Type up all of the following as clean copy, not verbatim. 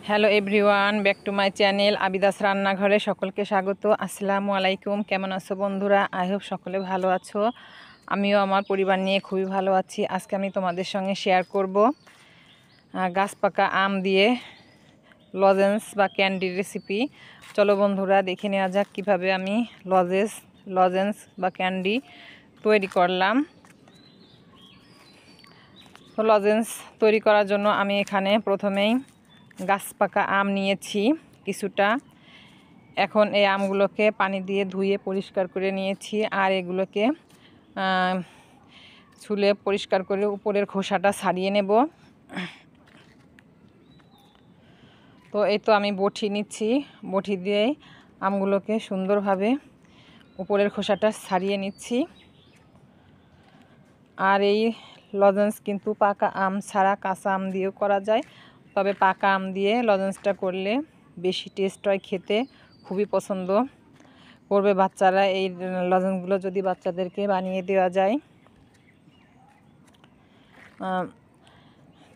Hello everyone, back to my channel Abida's রান্নাঘরে সকলকে স্বাগত। আসসালামু আলাইকুম। কেমন আছো বন্ধুরা? আই হোপ সকলে ভালো আছো। আমিও আমার পরিবার নিয়ে খুবই ভালো আছি। আজকে আমি তোমাদের সঙ্গে শেয়ার করব গাছ পাকা আম দিয়ে লজেন্স বা ক্যান্ডির রেসিপি। চলো বন্ধুরা, দেখে নেওয়া যাক কীভাবে আমি লজেন্স বা ক্যান্ডি তৈরি করলাম। তো লজেন্স তৈরি করার জন্য আমি এখানে প্রথমেই গাছ পাকা আম নিয়েছি কিছুটা। এখন এই আমগুলোকে পানি দিয়ে ধুয়ে পরিষ্কার করে নিয়েছি, আর এগুলোকে ছুলে পরিষ্কার করে উপরের খোসাটা ছাড়িয়ে নেব। তো এই তো আমি বটি নিচ্ছি, বটি দিয়ে আমগুলোকে সুন্দরভাবে উপরের খোসাটা ছাড়িয়ে নিচ্ছি। আর এই লজেন্স কিন্তু পাকা আম ছাড়া কাঁচা আম দিয়েও করা যায়, তবে পাকা আম দিয়ে লজেন্সটা করলে বেশি টেস্ট হয়, খেতে খুবই পছন্দ করবে বাচ্চারা। এই লজেন্সগুলো যদি বাচ্চাদেরকে বানিয়ে দেওয়া যায়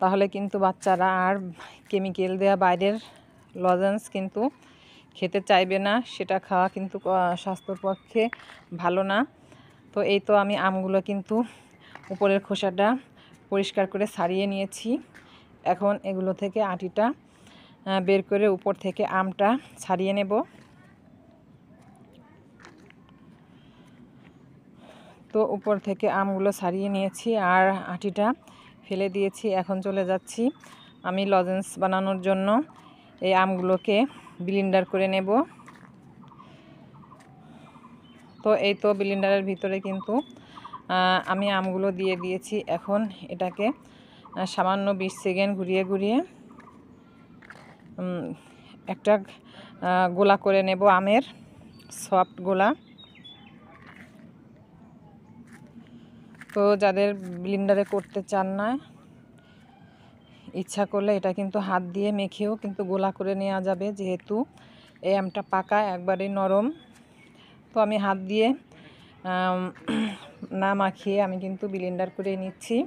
তাহলে কিন্তু বাচ্চারা আর কেমিক্যাল দেওয়া বাইরের লজেন্স কিন্তু খেতে চাইবে না, সেটা খাওয়া কিন্তু স্বাস্থ্যের পক্ষে ভালো না। তো এই তো আমি আমগুলো কিন্তু উপরের খোসাটা পরিষ্কার করে ছাড়িয়ে নিয়েছি। এখন এগুলো থেকে আটিটা বের করে উপর থেকে আমটা ছাড়িয়ে নেব। তো উপর থেকে আমগুলো ছাড়িয়ে নিয়েছি আর আটিটা ফেলে দিয়েছি। এখন চলে যাচ্ছি আমি লজেন্স বানানোর জন্য। এই আমগুলোকে ব্লেন্ডার করে নেব। তো এই তো ব্লেন্ডারের ভিতরে কিন্তু আমি আমগুলো দিয়ে দিয়েছি। এখন এটাকে সামান্য 20 সেকেন্ড ঘুরিয়ে ঘুরিয়ে একটা গোলা করে নেব, আমের সফট গোলা। তো যাদের ব্লেন্ডারে করতে চান না, ইচ্ছা করলে এটা কিন্তু হাত দিয়ে মেখেও কিন্তু গোলা করে নেওয়া যাবে, যেহেতু এই আমটা পাকা একবারে নরম। তো আমি হাত দিয়ে না মাখিয়ে আমি কিন্তু ব্লেন্ডার করে নিচ্ছি,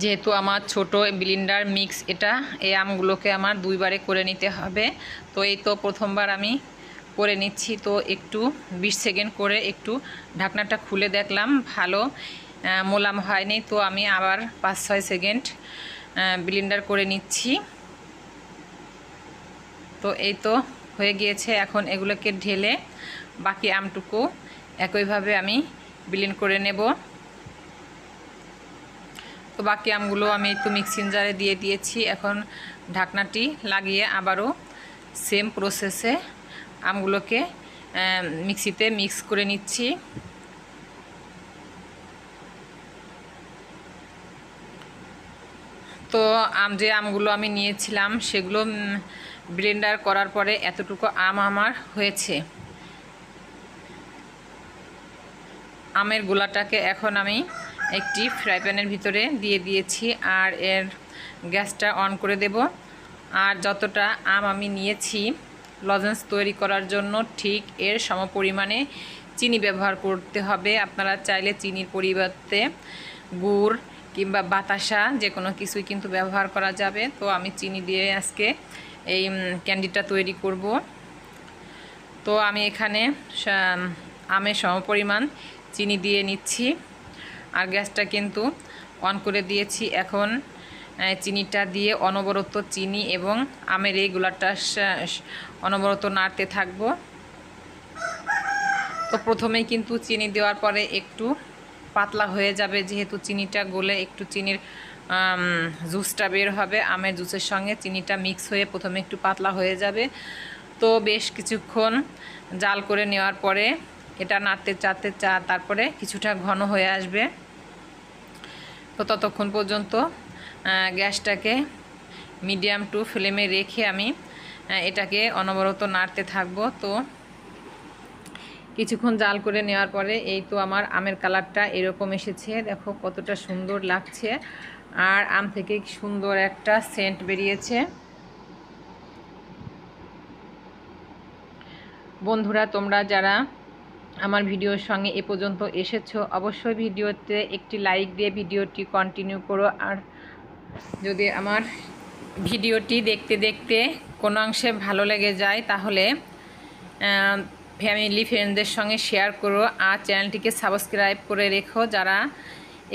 যেহেতু আমার ছোট ব্লেন্ডার মিক্স এটা। এই আমগুলোকে আমার দুইবারে করে নিতে হবে। তো এই তো প্রথমবার আমি করে নিচ্ছি। তো একটু 20 সেকেন্ড করে একটু ঢাকনাটা খুলে দেখলাম, ভালো মোলাম হয়নি। তো আমি আবার 5-6 সেকেন্ড ব্লেন্ডার করে নিচ্ছি। তো এই তো হয়ে গিয়েছে। এখন এগুলোকে ঢেলে বাকি আমটুকু একইভাবে আমি ব্লেন্ড করে নেব। তো বাকি আমগুলো আমি একটু মিক্সিং জারে দিয়ে দিয়েছি। এখন ঢাকনাটি লাগিয়ে আবারও সেম প্রসেসে আমগুলোকে মিক্সিতে মিক্স করে নিচ্ছি। তো যে আমগুলো আমি নিয়েছিলাম সেগুলো ব্লেন্ডার করার পরে এতটুকু আম আমার হয়েছে। আমের গোলাটাকে এখন আমি একটি ফ্রাই প্যানের ভিতরে দিয়ে দিয়েছি, আর এর গ্যাসটা অন করে দেব। আর যতটা আম আমি নিয়েছি লজেন্স তৈরি করার জন্য ঠিক এর সমপরিমাণে চিনি ব্যবহার করতে হবে। আপনারা চাইলে চিনির পরিবর্তে গুড় কিংবা বাতাসা যে কোনো কিছুই কিন্তু ব্যবহার করা যাবে। তো আমি চিনি দিয়ে আজকে এই ক্যান্ডিটা তৈরি করব। তো আমি এখানে আমের সমপরিমাণ চিনি দিয়ে নিচ্ছি, আর গ্যাসটা কিন্তু অন করে দিয়েছি। এখন চিনিটা দিয়ে অনবরত চিনি এবং আমের এই গোলাটা অনবরত নাড়তে থাকব। তো প্রথমেই কিন্তু চিনি দেওয়ার পরে একটু পাতলা হয়ে যাবে, যেহেতু চিনিটা গলে একটু চিনির জুসটা বের হবে। আমের জুসের সঙ্গে চিনিটা মিক্স হয়ে প্রথমে একটু পাতলা হয়ে যাবে। তো বেশ কিছুক্ষণ জাল করে নেওয়ার পরে এটা নাড়তে তারপরে কিছুটা ঘন হয়ে আসবে। তো ততক্ষণ পর্যন্ত গ্যাসটাকে মিডিয়াম টু ফ্লেমে রেখে আমি এটাকে অনবরত নাড়তে থাকব। তো কিছুক্ষণ জাল করে নেওয়ার পরে এই তো আমার আমের কালারটা এরকম এসেছে, দেখো কতটা সুন্দর লাগছে। আর আম থেকে সুন্দর একটা সেন্ট বেরিয়েছে। বন্ধুরা, তোমরা যারা আমার ভিডিওর সঙ্গে এ পর্যন্ত এসেছো অবশ্যই ভিডিওতে একটি লাইক দিয়ে ভিডিওটি কন্টিনিউ করো। আর যদি আমার ভিডিওটি দেখতে দেখতে কোনো অংশে ভালো লেগে যায় তাহলে ফ্যামিলি ফ্রেন্ডদের সঙ্গে শেয়ার করো আর চ্যানেলটিকে সাবস্ক্রাইব করে রেখো। যারা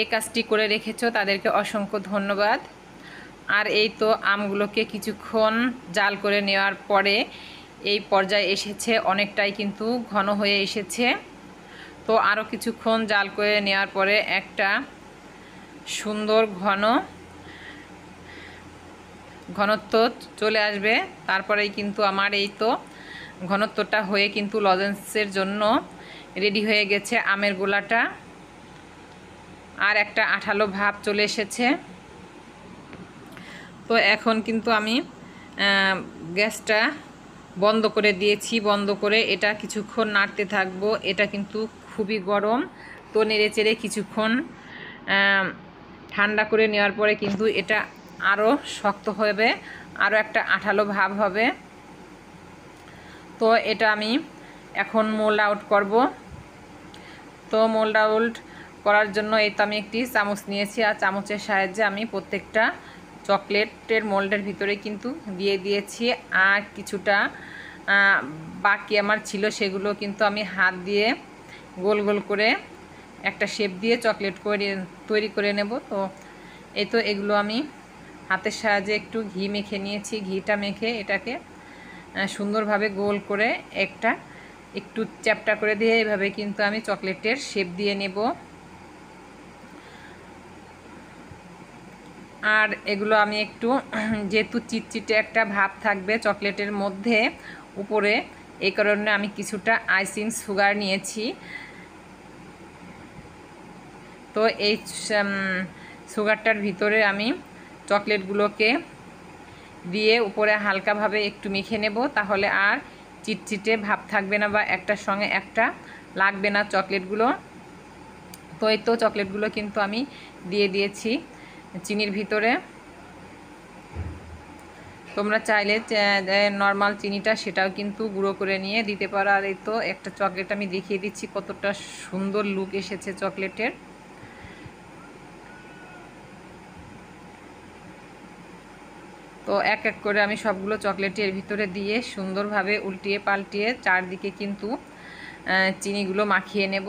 এই কাজটি করে রেখেছো তাদেরকে অসংখ্য ধন্যবাদ। আর এই তো আমগুলোকে কিছুক্ষণ জাল করে নেওয়ার পরে এই পর্যায়ে এসেছে, অনেকটাই কিন্তু ঘন হয়ে এসেছে। তো আরও কিছুক্ষণ জাল করে নেওয়ার পরে একটা সুন্দর ঘনত্ব চলে আসবে। তারপরেই কিন্তু আমার এই তো ঘনত্বটা হয়ে কিন্তু লজেন্সের জন্য রেডি হয়ে গেছে আমের গোলাটা। আর একটা আঠালো ভাব চলে এসেছে। তো এখন কিন্তু আমি গ্যাসটা বন্ধ করে দিয়েছি। বন্ধ করে এটা কিছুক্ষণ নাড়তে থাকবো। এটা কিন্তু খুবই গরম, তো নেড়ে চেড়ে কিছুক্ষণ ঠান্ডা করে নেওয়ার পরে কিন্তু এটা আরও শক্ত হবে, আরও একটা আঠালো ভাব হবে। তো এটা আমি এখন মোল্ড আউট করব। তো মোল্ড আউট করার জন্য এই তো আমি একটি চামচ নিয়েছি, আর চামচের সাহায্যে আমি প্রত্যেকটা চকলেটের মোল্ডের ভিতরে কিন্তু দিয়ে দিয়েছি। আর কিছুটা বাকি আমার ছিল, সেগুলো কিন্তু আমি হাত দিয়ে গোল গোল করে একটা শেপ দিয়ে চকলেট তৈরি করে নেব। তো এই তো এগুলো আমি হাতের সাহায্যে একটু ঘি মেখে নিয়েছি। ঘিটা মেখে এটাকে সুন্দরভাবে গোল করে একটু চ্যাপটা করে দিয়ে এইভাবে কিন্তু আমি চকলেটের শেপ দিয়ে নেব। আর এগুলো আমি একটু যেহেতু চিটচিটে একটা ভাব থাকবে চকলেটের মধ্যে উপরে, এই কারণে আমি কিছুটা আইসিং সুগার নিয়েছি। তো এই সুগারটার ভিতরে আমি চকলেটগুলোকে দিয়ে উপরে হালকাভাবে একটু মেখে নেব, তাহলে আর চিটচিটে ভাব থাকবে না বা একটার সঙ্গে একটা লাগবে না চকলেটগুলো। তো এই তো চকলেটগুলো কিন্তু আমি দিয়ে দিয়েছি চিনির ভিতরে। তোমরা চাইলে নর্মাল চিনিটা সেটাও কিন্তু গুঁড়ো করে নিয়ে দিতে পারো। আর এই তো একটা চকলেট আমি দেখিয়ে দিচ্ছি কতটা সুন্দর লুক এসেছে চকলেটের। তো এক এক করে আমি সবগুলো চকলেটের ভিতরে দিয়ে সুন্দরভাবে উল্টিয়ে পাল্টিয়ে চারদিকে কিন্তু চিনিগুলো মাখিয়ে নেব।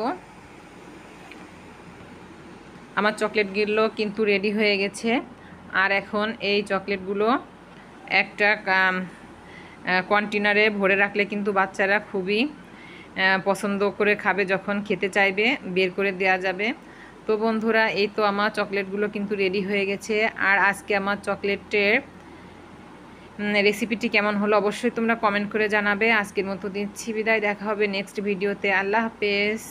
আমার চকলেটগুলো কিন্তু রেডি হয়ে গেছে। আর এখন এই চকলেটগুলো একটা কন্টেনারে ভরে রাখলে কিন্তু বাচ্চারা খুবই পছন্দ করে খাবে, যখন খেতে চাইবে বের করে দেওয়া যাবে। তো বন্ধুরা এই তো আমার চকলেটগুলো কিন্তু রেডি হয়ে গেছে। আর আজকে আমার চকলেটের রেসিপিটি কেমন হলো অবশ্যই তোমরা কমেন্ট করে জানাবে। আজকের মতো দিচ্ছি বিদায়, দেখা হবে নেক্সট ভিডিওতে। আল্লাহ হাফেজ।